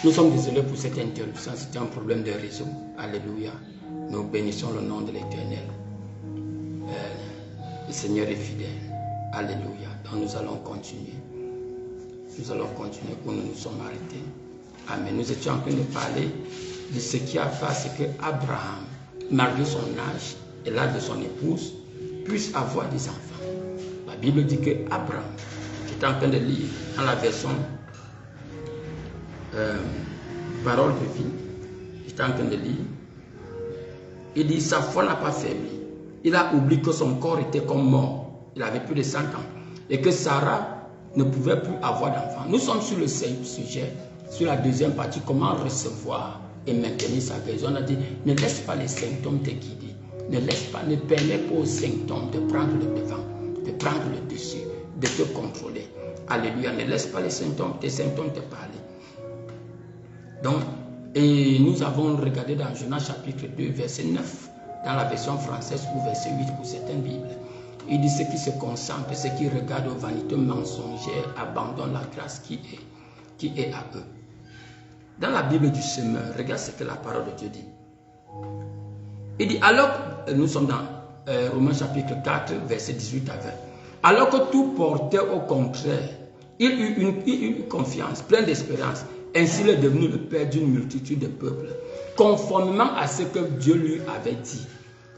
Nous sommes désolés pour cette interruption, c'était un problème de réseau. Alléluia. Nous bénissons le nom de l'Éternel. Le Seigneur est fidèle. Alléluia. Donc nous allons continuer. Nous allons continuer où nous nous sommes arrêtés. Amen. Nous étions en train de parler de ce qui a fait ce que Abraham, malgré son âge et l'âge de son épouse, puisse avoir des enfants. La Bible dit que Abraham, j'étais en train de lire dans la version Parole de vie, j'étais en train de lire, il dit sa foi n'a pas faibli. Il a oublié que son corps était comme mort. Il avait plus de 100 ans. Et que Sarah ne pouvait plus avoir d'enfant. Nous sommes sur le sujet, sur la deuxième partie, comment recevoir et maintenir sa guérison. On a dit, ne laisse pas les symptômes te guider. Ne permets pas aux symptômes de prendre le devant, de prendre le dessus, de te contrôler. Alléluia. Ne laisse pas les symptômes, tes symptômes te parler. Donc, et nous avons regardé dans Jonas chapitre 2, verset 9, dans la version française ou verset 8 pour certaines Bibles. Il dit ceux qui se concentrent, ceux qui regardent aux vanités mensongères, abandonnent la grâce qui est à eux. Dans la Bible du semeur, regarde ce que la parole de Dieu dit. Il dit, alors, nous sommes dans Romains chapitre 4, verset 18 à 20. Alors que tout portait au contraire, il eut une confiance, plein d'espérance. Ainsi, il est devenu le père d'une multitude de peuples, conformément à ce que Dieu lui avait dit.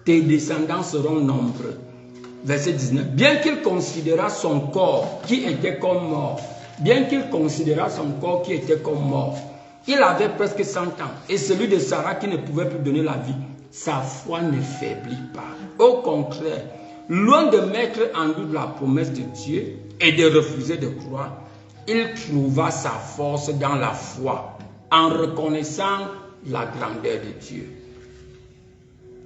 Tes descendants seront nombreux. Verset 19. Bien qu'il considéra son corps qui était comme mort, il avait presque 100 ans, et celui de Sarah qui ne pouvait plus donner la vie, sa foi ne faiblit pas. Au contraire, loin de mettre en doute la promesse de Dieu et de refuser de croire, il trouva sa force dans la foi, en reconnaissant la grandeur de Dieu.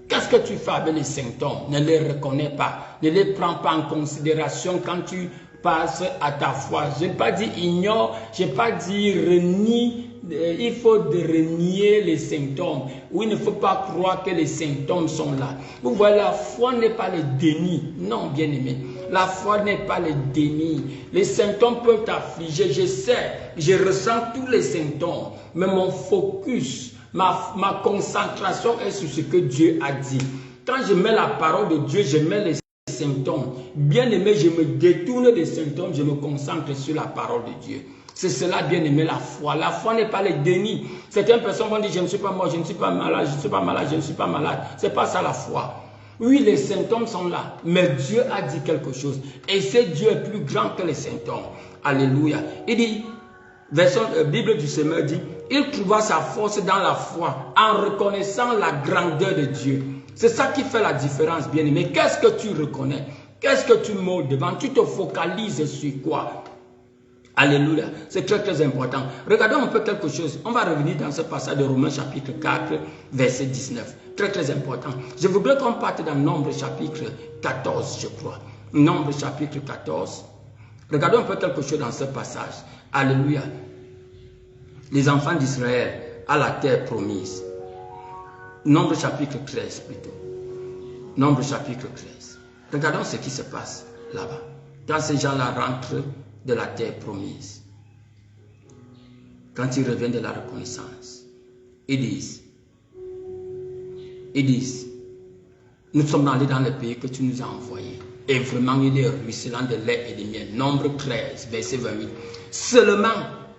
Qu'est-ce que tu fais avec les symptômes? Ne les reconnais pas, ne les prends pas en considération quand tu passes à ta foi. Je n'ai pas dit ignore, je n'ai pas dit renie. Il faut renier les symptômes. Oui, il ne faut pas croire que les symptômes sont là. Vous voyez, la foi n'est pas le déni. Non, bien aimé. La foi n'est pas le déni. Les symptômes peuvent t'affliger. Je sais, je ressens tous les symptômes. Mais mon focus, ma concentration est sur ce que Dieu a dit. Quand je mets la parole de Dieu, je mets les symptômes. Bien aimé, je me détourne des symptômes, je me concentre sur la parole de Dieu. C'est cela, bien aimé, la foi. La foi n'est pas le déni. Certaines personnes vont dire, je ne suis pas mort, je ne suis pas malade, je ne suis pas malade, je ne suis pas malade. Ce n'est pas ça la foi. Oui, les symptômes sont là, mais Dieu a dit quelque chose. Et ce Dieu est plus grand que les symptômes. Alléluia. Il dit, version Bible du semeur dit, il trouva sa force dans la foi, en reconnaissant la grandeur de Dieu. C'est ça qui fait la différence, bien aimé. Qu'est-ce que tu reconnais? Qu'est-ce que tu mets devant? Tu te focalises sur quoi? Alléluia. C'est très très important. Regardons un peu quelque chose. On va revenir dans ce passage de Romains chapitre 4, verset 19. Très très important. Je voudrais qu'on parte dans Nombre chapitre 14, je crois. Nombre chapitre 14. Regardons un peu quelque chose dans ce passage. Alléluia. Les enfants d'Israël à la terre promise. Nombre chapitre 13 plutôt. Nombre chapitre 13. Regardons ce qui se passe là-bas. Quand ces gens-là rentrent de la terre promise, quand ils reviennent de la reconnaissance, ils disent, nous sommes allés dans le pays que tu nous as envoyé, et vraiment il est ruisselant de lait et de miel. Nombre 13, verset 28. Seulement,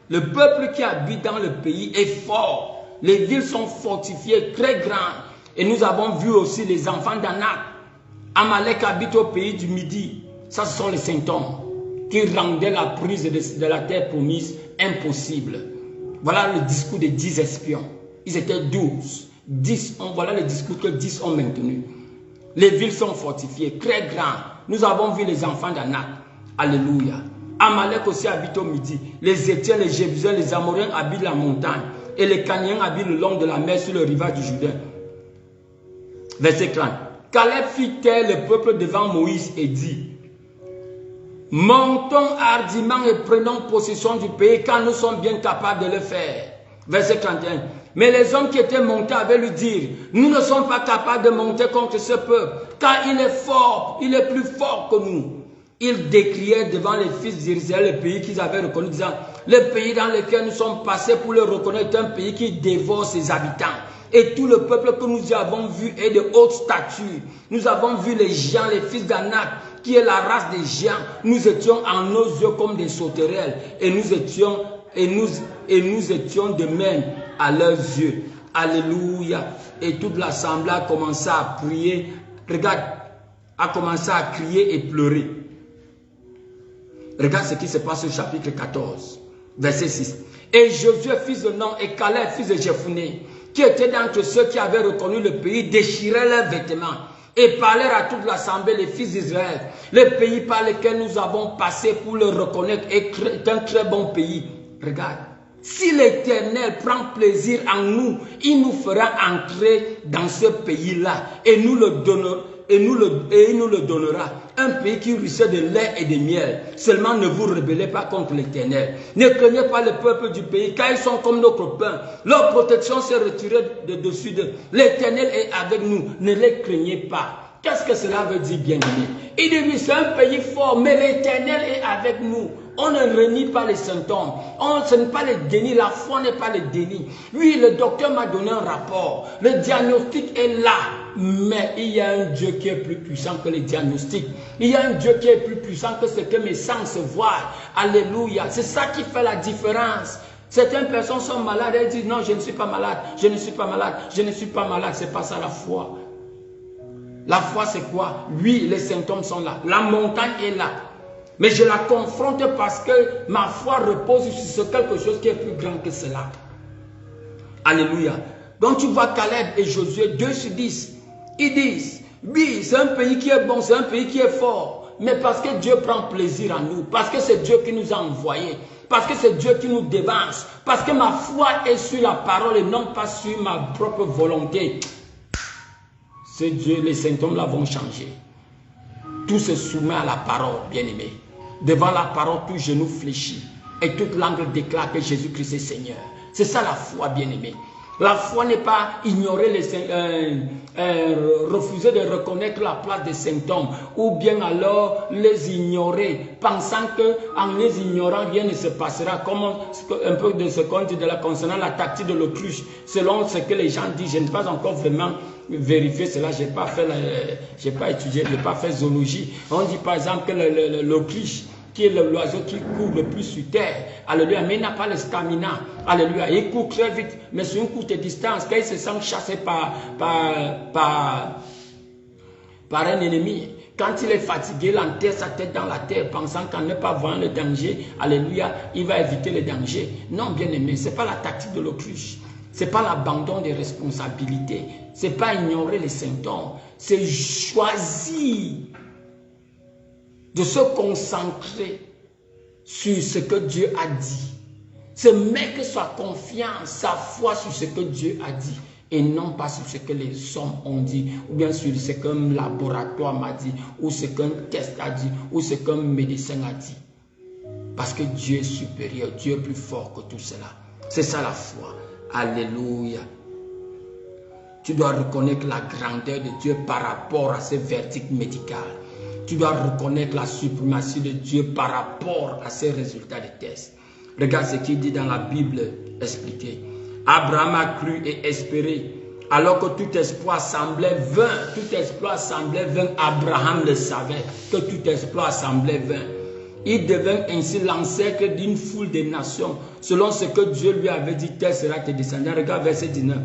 le peuple qui habite dans le pays est fort, les villes sont fortifiées, très grandes, et nous avons vu aussi les enfants d'Anak. Amalek habite au pays du Midi. Ça, ce sont les symptômes qui rendaient la prise de la terre promise impossible. Voilà le discours des 10 espions. Ils étaient 12. 10, voilà le discours que 10 ont maintenu. Les villes sont fortifiées, très grandes. Nous avons vu les enfants d'Anak. Alléluia. Amalek aussi habite au Midi. Les Étiens, les Jébusiens, les Amoréens habitent la montagne. Et les Cananéens habitent le long de la mer sur le rivage du Jourdain. Verset 30. Caleb fit taire le peuple devant Moïse et dit, montons hardiment et prenons possession du pays quand nous sommes bien capables de le faire. Verset 31. Mais les hommes qui étaient montés avaient lui dire, nous ne sommes pas capables de monter contre ce peuple, car il est fort, il est plus fort que nous. Ils décriaient devant les fils d'Israël le pays qu'ils avaient reconnu, disant, Le pays dans lequel nous sommes passés pour le reconnaître est un pays qui dévore ses habitants. Et tout le peuple que nous y avons vu est de haute stature. Nous avons vu les géants, les fils d'Anak, qui est la race des géants. Nous étions en nos yeux comme des sauterelles. Et nous étions de même à leurs yeux. Alléluia. Et toute l'assemblée a commencé à prier. Regarde, a commencé à crier et pleurer. Regarde ce qui se passe au chapitre 14, verset 6. Et Josué, fils de Nun, et Caleb, fils de Jephuné, qui étaient d'entre ceux qui avaient reconnu le pays, déchiraient leurs vêtements et parlèrent à toute l'assemblée, les fils d'Israël. Le pays par lequel nous avons passé pour le reconnaître est un très bon pays. Regarde, si l'Éternel prend plaisir en nous, il nous fera entrer dans ce pays-là et nous le donnera. Il nous le donnera, un pays qui ruisselle de lait et de miel. Seulement ne vous rebellez pas contre l'Éternel. Ne craignez pas le peuple du pays, car ils sont comme nos copains. Leur protection s'est retirée de dessus d'eux. L'Éternel est avec nous, ne les craignez pas. Qu'est-ce que cela veut dire, bien-aimé? Il dit oui, c'est un pays fort, mais l'Éternel est avec nous. On ne renie pas les symptômes. Ce n'est pas le déni. La foi n'est pas le déni. Oui, le docteur m'a donné un rapport. Le diagnostic est là. Mais il y a un Dieu qui est plus puissant que le diagnostic. Il y a un Dieu qui est plus puissant que ce que mes sens voient. Alléluia. C'est ça qui fait la différence. Certaines personnes sont malades. Elles disent non, je ne suis pas malade. Je ne suis pas malade. Je ne suis pas malade. C'est pas ça la foi. La foi, c'est quoi? Oui, les symptômes sont là. La montagne est là. Mais je la confronte parce que ma foi repose sur quelque chose qui est plus grand que cela. Alléluia. Donc tu vois Caleb et Josué 2 sur 10. Ils disent, oui, c'est un pays qui est bon, c'est un pays qui est fort. Mais parce que Dieu prend plaisir en nous. Parce que c'est Dieu qui nous a envoyés. Parce que c'est Dieu qui nous dévance. Parce que ma foi est sur la parole et non pas sur ma propre volonté. C'est Dieu, les symptômes là vont changer. Tout se soumet à la parole, bien-aimé. Devant la parole, tout genou fléchit. Et toute langue déclare que Jésus-Christ est Seigneur. C'est ça la foi, bien-aimé. La foi n'est pas ignorer refuser de reconnaître la place des symptômes. Ou bien alors les ignorer. Pensant qu'en les ignorant, rien ne se passera. Comme un peu de ce qu'on dit concernant la tactique de l'autruche. Selon ce que les gens disent, je n'ai pas encore vraiment vérifié cela, je n'ai pas étudié, je n'ai pas fait zoologie. On dit par exemple que l'autruche, qui est l'oiseau qui court le plus sur terre, alléluia, mais il n'a pas le stamina, alléluia, il court très vite, mais sur une courte distance, quand il se sent chassé par un ennemi, quand il est fatigué, il enterre sa tête dans la terre, pensant qu'en ne pas voyant le danger, alléluia, il va éviter le danger. Non, bien aimé, ce n'est pas la tactique de l'autruche. Ce n'est pas l'abandon des responsabilités. Ce n'est pas ignorer les symptômes. C'est choisir de se concentrer sur ce que Dieu a dit. C'est mettre sa confiance, sa foi sur ce que Dieu a dit. Et non pas sur ce que les hommes ont dit. Ou bien sur ce qu'un laboratoire m'a dit. Ou ce qu'un test a dit. Ou ce qu'un médecin a dit. Parce que Dieu est supérieur. Dieu est plus fort que tout cela. C'est ça la foi. Alléluia. Tu dois reconnaître la grandeur de Dieu par rapport à ce verdict médical. Tu dois reconnaître la suprématie de Dieu par rapport à ces résultats de tests. Regarde ce qu'il dit dans la Bible expliquée. Abraham a cru et espéré. Alors que tout espoir semblait vain. Tout espoir semblait vain. Abraham le savait que tout espoir semblait vain. Il devint ainsi l'ancêtre d'une foule de nations, selon ce que Dieu lui avait dit, tel sera tes descendants. Regarde verset 19.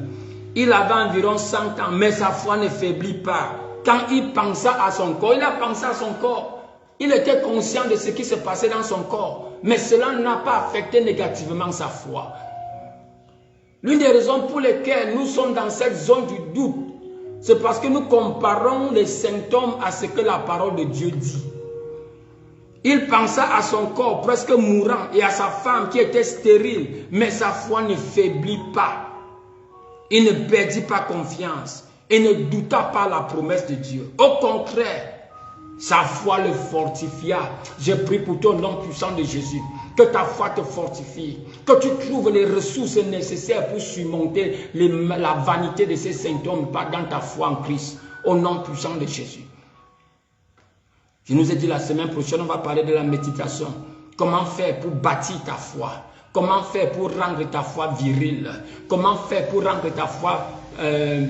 Il avait environ 100 ans, mais sa foi ne faiblit pas. Quand il pensa à son corps, il a pensé à son corps. Il était conscient de ce qui se passait dans son corps, mais cela n'a pas affecté négativement sa foi. L'une des raisons pour lesquelles nous sommes dans cette zone du doute, c'est parce que nous comparons les symptômes à ce que la parole de Dieu dit. Il pensa à son corps presque mourant et à sa femme qui était stérile, mais sa foi ne faiblit pas. Il ne perdit pas confiance et ne douta pas la promesse de Dieu. Au contraire, sa foi le fortifia. Je prie pour ton nom puissant de Jésus, que ta foi te fortifie, que tu trouves les ressources nécessaires pour surmonter la vanité de ces symptômes dans ta foi en Christ, au nom puissant de Jésus. Je nous ai dit la semaine prochaine, on va parler de la méditation. Comment faire pour bâtir ta foi? Comment faire pour rendre ta foi virile? Comment faire pour rendre ta foi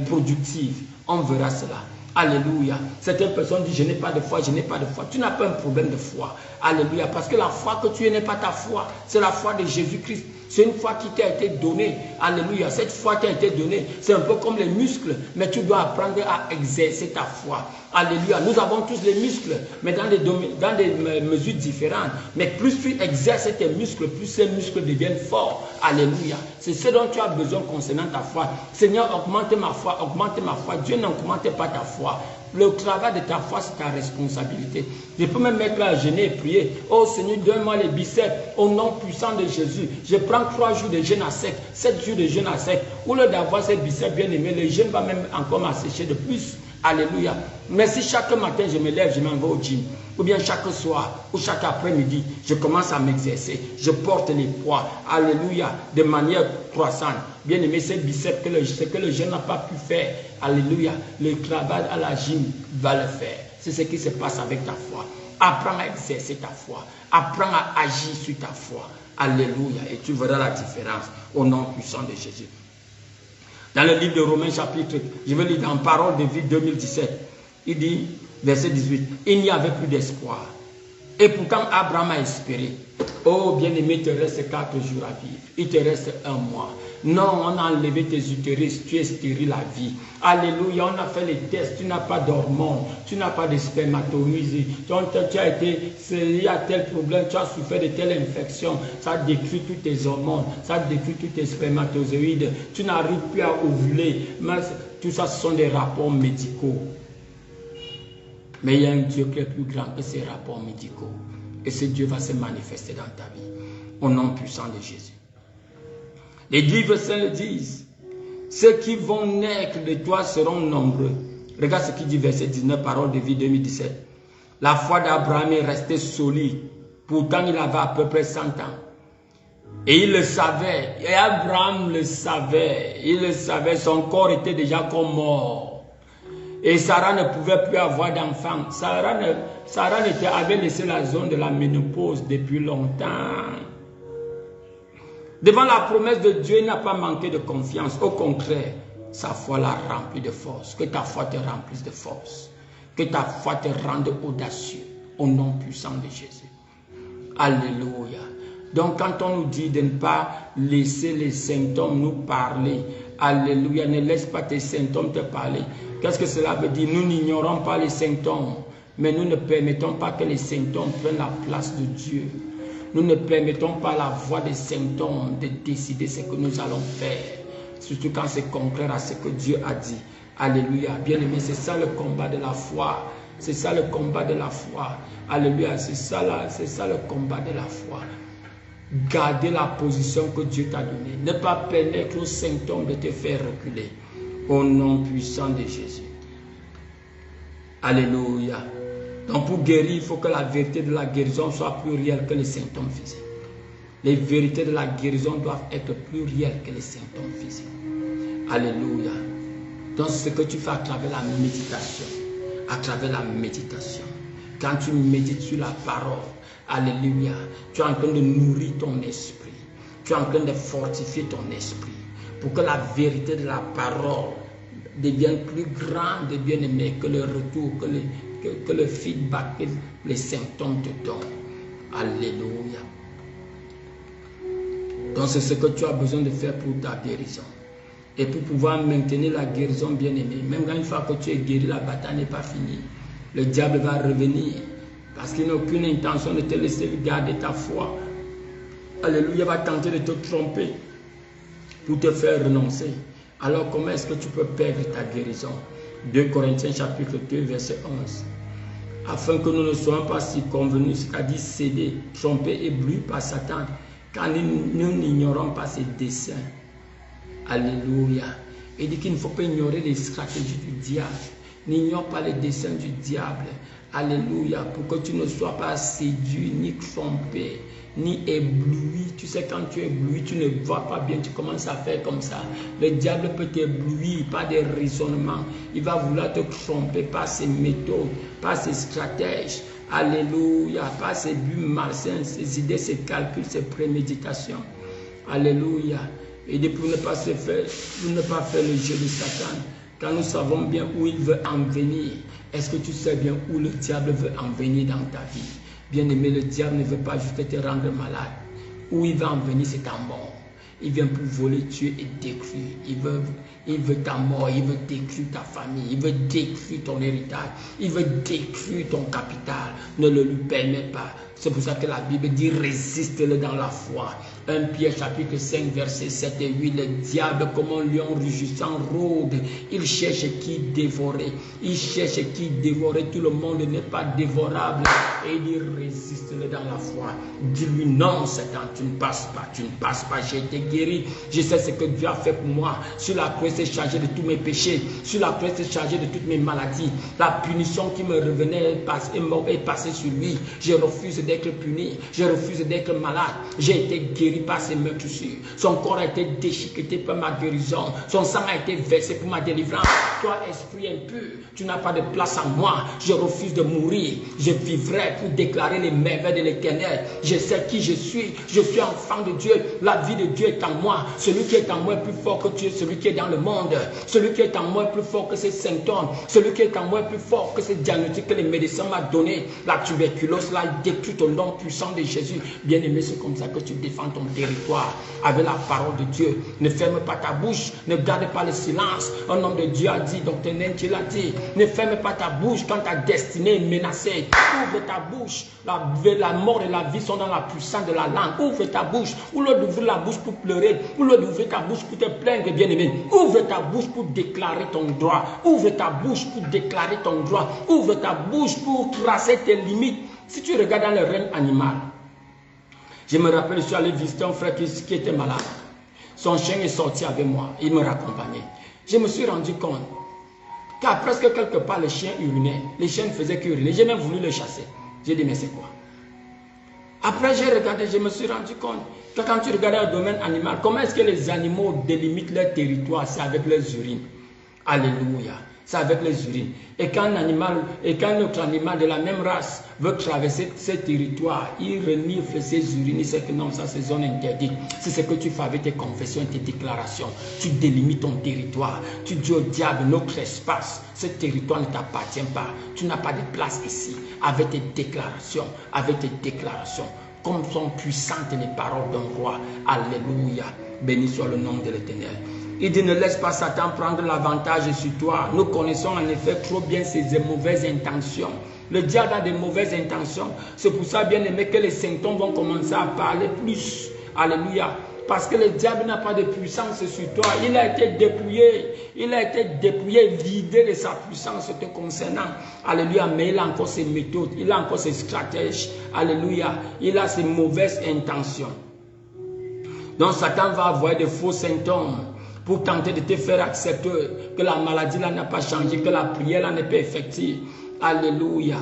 productive? On verra cela. Alléluia. Certaines personnes disent, je n'ai pas de foi, je n'ai pas de foi. Tu n'as pas un problème de foi. Alléluia. Parce que la foi que tu n'es pas ta foi. C'est la foi de Jésus-Christ. C'est une foi qui t'a été donnée. Alléluia. Cette foi t'a été donnée. C'est un peu comme les muscles. Mais tu dois apprendre à exercer ta foi. Alléluia. Nous avons tous les muscles, mais dans des mesures différentes. Mais plus tu exerces tes muscles, plus ces muscles deviennent forts. Alléluia. C'est ce dont tu as besoin concernant ta foi. Seigneur, augmente ma foi, augmente ma foi. Dieu n'augmente pas ta foi. Le travail de ta foi, c'est ta responsabilité. Je peux me mettre là à jeûner et prier. Oh Seigneur, donne-moi les biceps au nom puissant de Jésus. Je prends 3 jours de jeûne à sec, 7 jours de jeûne à sec. Au lieu d'avoir ces biceps bien aimés, le jeûne va même encore m'assécher de plus. Alléluia. Mais si chaque matin je me lève, je m'en vais au gym, ou bien chaque soir, ou chaque après-midi, je commence à m'exercer, je porte les poids, alléluia, de manière croissante. Bien aimé, ces biceps, ce que le jeune n'a pas pu faire, alléluia, le travail à la gym va le faire. C'est ce qui se passe avec ta foi. Apprends à exercer ta foi, apprends à agir sur ta foi. Alléluia. Et tu verras la différence au nom puissant de Jésus. Dans le livre de Romains chapitre, je vais lire dans Parole de vie 2017, il dit, verset 18, il n'y avait plus d'espoir. Et pourtant Abraham a espéré. Oh bien-aimé, il te reste 4 jours à vivre. Il te reste 1 mois. Non, on a enlevé tes utérus, tu es stérile à vie. Alléluia, on a fait les tests, tu n'as pas d'hormones, tu n'as pas de spermatozoïdes. Tu as été, il y a tel problème, tu as souffert de telle infection, ça détruit tous tes hormones, ça détruit tous tes spermatozoïdes. Tu n'arrives plus à ovuler. Mais tout ça, ce sont des rapports médicaux. Mais il y a un Dieu qui est plus grand que ces rapports médicaux. Et ce Dieu va se manifester dans ta vie. Au nom puissant de Jésus. Les livres saints le disent. Ceux qui vont naître de toi seront nombreux. Regarde ce qu'il dit, verset 19, Parole de vie 2017. La foi d'Abraham est restée solide. Pourtant, il avait à peu près 100 ans. Et il le savait. Et Abraham le savait. Il le savait. Son corps était déjà comme mort. Et Sarah ne pouvait plus avoir d'enfants. Sarah avait laissé la zone de la ménopause depuis longtemps. Devant la promesse de Dieu, il n'a pas manqué de confiance. Au contraire, sa foi l'a rempli de force. Que ta foi te remplisse de force. Que ta foi te rende audacieux. Au nom puissant de Jésus. Alléluia. Donc quand on nous dit de ne pas laisser les symptômes nous parler, alléluia, ne laisse pas tes symptômes te parler. Qu'est-ce que cela veut dire? Nous n'ignorons pas les symptômes, mais nous ne permettons pas que les symptômes prennent la place de Dieu. Nous ne permettons pas à la voix des symptômes de décider ce que nous allons faire, surtout quand c'est contraire à ce que Dieu a dit. Alléluia. Bien aimé, c'est ça le combat de la foi. C'est ça le combat de la foi. Alléluia. C'est ça le combat de la foi. Garder la position que Dieu t'a donnée. Ne pas permettre aux symptômes de te faire reculer. Au nom puissant de Jésus. Alléluia. Donc pour guérir, il faut que la vérité de la guérison soit plus réelle que les symptômes physiques. Les vérités de la guérison doivent être plus réelles que les symptômes physiques. Alléluia. Donc c'est ce que tu fais à travers la méditation. À travers la méditation. Quand tu médites sur la parole, alléluia, tu es en train de nourrir ton esprit. Tu es en train de fortifier ton esprit. Pour que la vérité de la parole devienne plus grande et bien aimée que le retour, que le feedback, que les symptômes te donnent. Alléluia. Donc c'est ce que tu as besoin de faire pour ta guérison. Et pour pouvoir maintenir la guérison bien aimée, même quand une fois que tu es guéri, la bataille n'est pas finie. Le diable va revenir parce qu'il n'a aucune intention de te laisser garder ta foi. Alléluia, il va tenter de te tromper pour te faire renoncer. Alors comment est-ce que tu peux perdre ta guérison? 2 Corinthiens chapitre 2 verset 11. Afin que nous ne soyons pas si convenus, c'est-à-dire cédés, trompés et éblouis par Satan, car nous n'ignorons pas ses desseins. Alléluia. Il dit qu'il ne faut pas ignorer les stratégies du diable. N'ignore pas les desseins du diable. Alléluia. Pour que tu ne sois pas séduit, ni trompé, ni ébloui. Tu sais, quand tu es ébloui, tu ne vois pas bien, tu commences à faire comme ça. Le diable peut t'éblouir par des raisonnements. Il va vouloir te tromper par ses méthodes, par ses stratèges. Alléluia. Pas ses buts malsains, ses idées, ses calculs, ses préméditations. Alléluia. Et pour ne pas faire le jeu de Satan, quand nous savons bien où il veut en venir, est-ce que tu sais bien où le diable veut en venir dans ta vie? Bien-aimé, le diable ne veut pas juste te rendre malade. Où il va en venir, c'est ta mort. Il vient pour voler, tuer et détruire. Il veut ta mort, il veut détruire ta famille, il veut détruire ton héritage, il veut détruire ton capital. Ne le lui permets pas. C'est pour ça que la Bible dit résiste-le dans la foi. 1 Pierre chapitre 5 versets 7 et 8. Le diable comme un lion rugissant rôde. Il cherche qui dévorer. Il cherche qui dévorer. Tout le monde n'est pas dévorable. Et il dit résiste-le dans la foi. Dis-lui non Satan, tu ne passes pas. Tu ne passes pas. J'ai été guéri. Je sais ce que Dieu a fait pour moi. Sur la croix c'est chargé de tous mes péchés. Sur la croix c'est chargé de toutes mes maladies. La punition qui me revenait est passée sur lui. Je refuse d'être puni. Je refuse d'être malade. J'ai été guéri par ses meurtrissures. Son corps a été déchiqueté par ma guérison. Son sang a été versé pour ma délivrance. Toi, esprit impur, tu n'as pas de place en moi. Je refuse de mourir. Je vivrai pour déclarer les merveilles de l'Éternel. Je sais qui je suis. Je suis enfant de Dieu. La vie de Dieu est en moi. Celui qui est en moi est plus fort que Dieu. Celui qui est dans le monde. Celui qui est en moi est plus fort que ces symptômes. Celui qui est en moi est plus fort que ces diagnostics que les médecins m'ont donné. La tuberculose, là, détruit au nom puissant de Jésus. Bien-aimé, c'est comme ça que tu défends ton territoire avec la parole de Dieu. Ne ferme pas ta bouche, ne garde pas le silence. Un homme de Dieu a dit, Dr. Nenchi l'a dit, ne ferme pas ta bouche quand ta destinée est menacée. Ouvre ta bouche. La mort et la vie sont dans la puissance de la langue. Ouvre ta bouche. Ou l'autre d'ouvrir la bouche pour pleurer, ou l'autre d'ouvrir ta bouche pour te plaindre, bien-aimé. Ouvre ta bouche pour déclarer ton droit. Ouvre ta bouche pour déclarer ton droit. Ouvre ta bouche pour tracer tes limites. Si tu regardes dans le règne animal, je me rappelle, je suis allé visiter un frère qui était malade. Son chien est sorti avec moi, il me raccompagnait. Je me suis rendu compte qu'à presque quelque part, le chien urinait. Les chiens ne faisaient qu'uriner. J'ai même voulu le chasser. J'ai dit, mais c'est quoi? Après, j'ai regardé, je me suis rendu compte que quand tu regardes le domaine animal, comment est-ce que les animaux délimitent leur territoire? C'est avec leurs urines. Alléluia. C'est avec les urines. Et quand un autre animal de la même race veut traverser ce territoire, il renifle ses urines, il sait que non, ça c'est zone interdite. C'est ce que tu fais avec tes confessions et tes déclarations. Tu délimites ton territoire. Tu dis au diable, notre espace, ce territoire ne t'appartient pas. Tu n'as pas de place ici. Avec tes déclarations, comme sont puissantes les paroles d'un roi. Alléluia. Béni soit le nom de l'Éternel. Il dit, ne laisse pas Satan prendre l'avantage sur toi. Nous connaissons en effet trop bien ses mauvaises intentions. Le diable a des mauvaises intentions. C'est pour ça, bien aimé, que les symptômes vont commencer à parler plus. Alléluia. Parce que le diable n'a pas de puissance sur toi. Il a été dépouillé. Il a été dépouillé, vidé de sa puissance te concernant. Alléluia. Mais il a encore ses méthodes. Il a encore ses stratèges. Alléluia. Il a ses mauvaises intentions. Donc Satan va avoir de faux symptômes pour tenter de te faire accepter que la maladie là n'a pas changé, que la prière là n'est pas effective. Alléluia.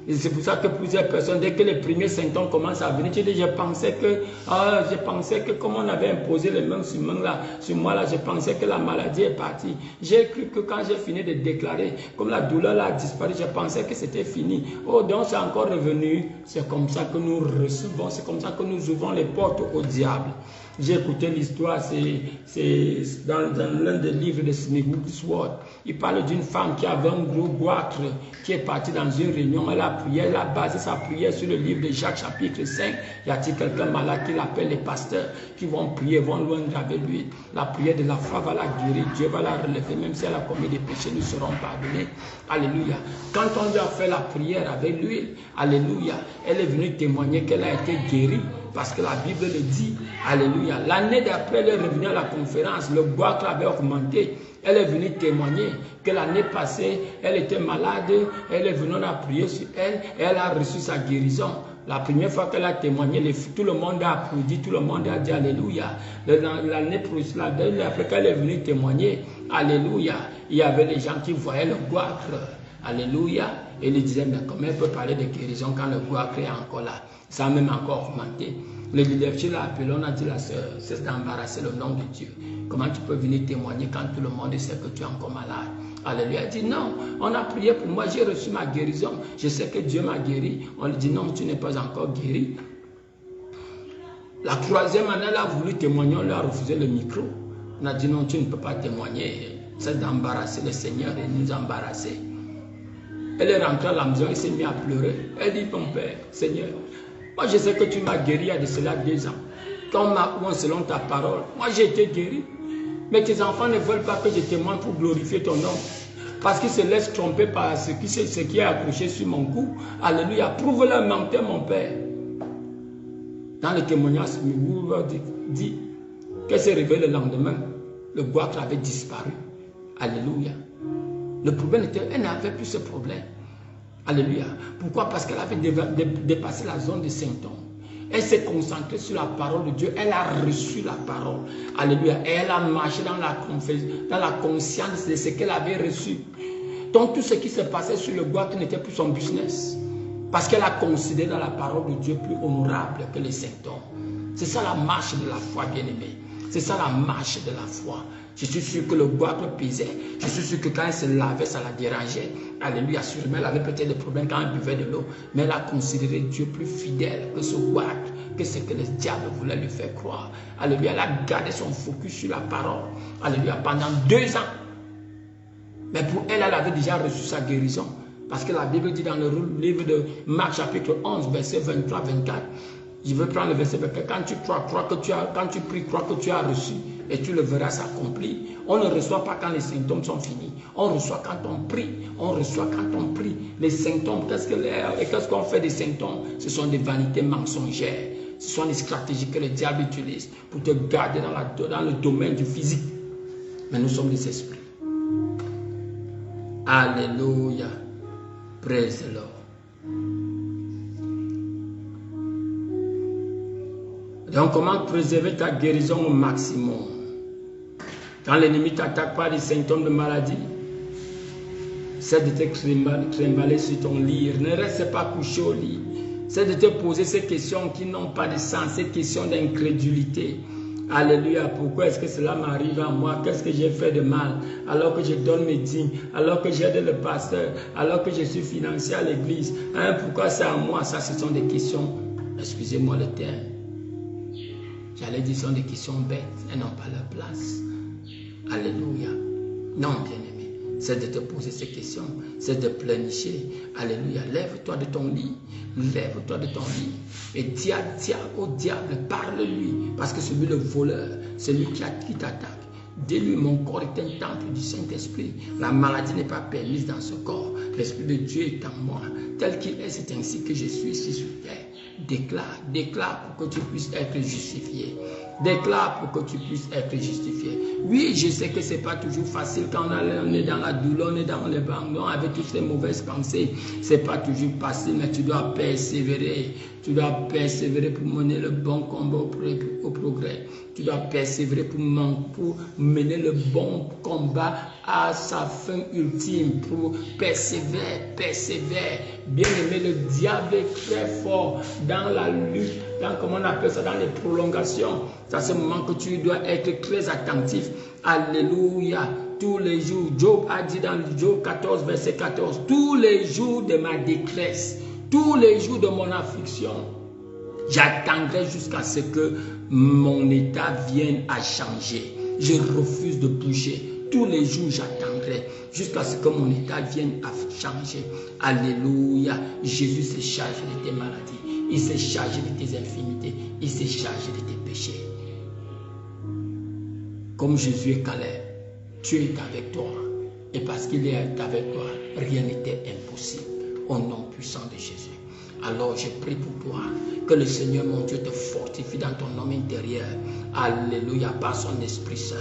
Et c'est pour ça que plusieurs personnes, dès que les premiers symptômes commencent à venir, tu dis, je pensais que comme on avait imposé les mains sur moi là, je pensais que la maladie est partie. J'ai cru que quand j'ai fini de déclarer, comme la douleur là a disparu, je pensais que c'était fini. Oh, donc c'est encore revenu. C'est comme ça que nous recevons, c'est comme ça que nous ouvrons les portes au diable. J'ai écouté l'histoire, c'est dans l'un des livres de Smith Wigglesworth. Il parle d'une femme qui avait un gros goitre, qui est partie dans une réunion. Elle a prié, elle a basé sa prière sur le livre de Jacques chapitre 5. Y a-t-il quelqu'un malade qui l'appelle les pasteurs qui vont prier, vont loin avec lui. La prière de la foi va la guérir, Dieu va la relever, même si elle a commis des péchés, nous serons pardonnés. Alléluia. Quand on lui a fait la prière avec l'huile, alléluia, elle est venue témoigner qu'elle a été guérie. Parce que la Bible le dit, alléluia. L'année d'après, elle est revenue à la conférence, le goitre avait augmenté. Elle est venue témoigner que l'année passée, elle était malade, elle est venue, on a prié sur elle, et elle a reçu sa guérison. La première fois qu'elle a témoigné, tout le monde a applaudi, tout le monde a dit alléluia. L'année après qu'elle est venue témoigner, alléluia, il y avait les gens qui voyaient le goitre, alléluia, et ils disaient, mais comment elle peut parler de guérison quand le goitre est encore là? Ça a même encore augmenté. Le leadership l'a appelé, on a dit la sœur, c'est d'embarrasser le nom de Dieu. Comment tu peux venir témoigner quand tout le monde sait que tu es encore malade? Alléluia. Elle dit non, on a prié pour moi, j'ai reçu ma guérison. Je sais que Dieu m'a guéri. On lui dit non, tu n'es pas encore guéri. La troisième année, elle a voulu témoigner, on lui a refusé le micro. On a dit non, tu ne peux pas témoigner. C'est d'embarrasser le Seigneur et nous embarrasser. Elle est rentrée à la maison, elle s'est mise à pleurer. Elle dit, mon Père, Seigneur, moi je sais que tu m'as guéri il y a de cela 2 ans. Quand on m'a oué selon ta parole, moi j'ai été guéri. Mais tes enfants ne veulent pas que je témoigne pour glorifier ton nom. Parce qu'ils se laissent tromper par ce qui est accroché sur mon cou. Alléluia. Prouve-leur menteur, mon Père. Dans le témoignage, vous dit qu'elle s'est réveillée le lendemain. Le goitre avait disparu. Alléluia. Le problème était, elle n'avait plus ce problème. Alléluia. Pourquoi? Parce qu'elle avait dépassé la zone de symptômes. Elle s'est concentrée sur la parole de Dieu. Elle a reçu la parole. Alléluia. Et elle a marché dans la conscience de ce qu'elle avait reçu. Donc tout ce qui se passait sur le goitre n'était plus son business. Parce qu'elle a considéré dans la parole de Dieu plus honorable que les symptômes. C'est ça la marche de la foi, bien-aimée. C'est ça la marche de la foi. Je suis sûr que le goitre pesait. Je suis sûr que quand elle se lavait, ça la dérangeait. Alléluia. Sûrement, elle avait peut-être des problèmes quand elle buvait de l'eau. Mais elle a considéré Dieu plus fidèle que ce goitre, que ce que le diable voulait lui faire croire. Alléluia. Elle a gardé son focus sur la parole. Alléluia. Pendant 2 ans. Mais pour elle, elle avait déjà reçu sa guérison. Parce que la Bible dit dans le livre de Marc chapitre 11, verset 23-24. Je veux prendre le verset 24. Quand tu crois, quand tu pries, crois que tu as reçu. Et tu le verras s'accomplir. On ne reçoit pas quand les symptômes sont finis. On reçoit quand on prie. On reçoit quand on prie. Les symptômes, qu'est-ce qu'on fait des symptômes? Ce sont des vanités mensongères. Ce sont des stratégies que le diable utilise pour te garder dans le domaine du physique. Mais nous sommes des esprits. Alléluia. Praise the Lord. Donc, comment préserver ta guérison au maximum? Quand l'ennemi t'attaque par des symptômes de maladie, c'est de te trimballer sur ton lit. Ne reste pas couché au lit. C'est de te poser ces questions qui n'ont pas de sens, ces questions d'incrédulité. Alléluia, pourquoi est-ce que cela m'arrive à moi? Qu'est-ce que j'ai fait de mal? Alors que je donne mes dîmes, alors que j'aide le pasteur, alors que je suis financier à l'église. Hein, pourquoi c'est à moi? Ça, ce sont des questions, excusez-moi le terme. J'allais dire, ce sont des questions bêtes, elles n'ont pas leur place. Alléluia. Non, bien-aimé, c'est de te poser ces questions, c'est de planifier. Alléluia. Lève-toi de ton lit, lève-toi de ton lit et dis au diable, parle-lui, parce que c'est lui le voleur, c'est lui qui t'attaque. Dis-lui, mon corps est un temple du Saint-Esprit. La maladie n'est pas permise dans ce corps. L'Esprit de Dieu est en moi. Tel qu'il est, c'est ainsi que je suis ici sur terre. Déclare pour que tu puisses être justifié. Déclare pour que tu puisses être justifié. Oui, je sais que ce n'est pas toujours facile quand on est dans la douleur, on est dans les bandons avec toutes ces mauvaises pensées. Ce n'est pas toujours facile, mais tu dois persévérer. Tu dois persévérer pour mener le bon combat au progrès. Tu dois persévérer pour mener le bon combat à sa fin ultime. Pour persévérer. Bien aimé, le diable est très fort dans la lutte, dans, comment on appelle ça, dans les prolongations. C'est à ce moment que tu dois être très attentif. Alléluia. Tous les jours, Job a dit dans Job 14, verset 14, tous les jours de ma détresse, tous les jours de mon affliction, j'attendrai jusqu'à ce que mon état vienne à changer. Je refuse de bouger. Tous les jours, j'attendrai jusqu'à ce que mon état vienne à changer. Alléluia. Jésus se charge de tes maladies. Il se charge de tes infirmités. Il se charge de tes péchés. Comme Jésus est Caleb, Dieu est avec toi. Et parce qu'il est avec toi, rien n'était impossible. Au nom puissant de Jésus. Alors je prie pour toi, que le Seigneur mon Dieu te fortifie dans ton homme intérieur. Alléluia, par son Esprit Saint.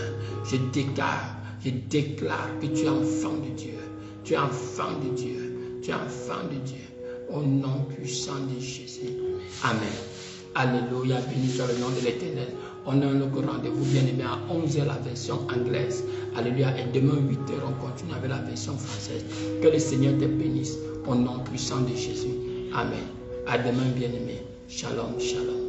Je déclare que tu es enfant de Dieu. Tu es enfant de Dieu. Tu es enfant de Dieu. Au nom puissant de Jésus. Amen. Alléluia, béni soit le nom de l'Éternel. On a un autre rendez-vous bien aimé à 11h la version anglaise. Alléluia. Et demain 8h on continue avec la version française. Que le Seigneur te bénisse au nom puissant de Jésus. Amen. À demain bien aimé. Shalom, shalom.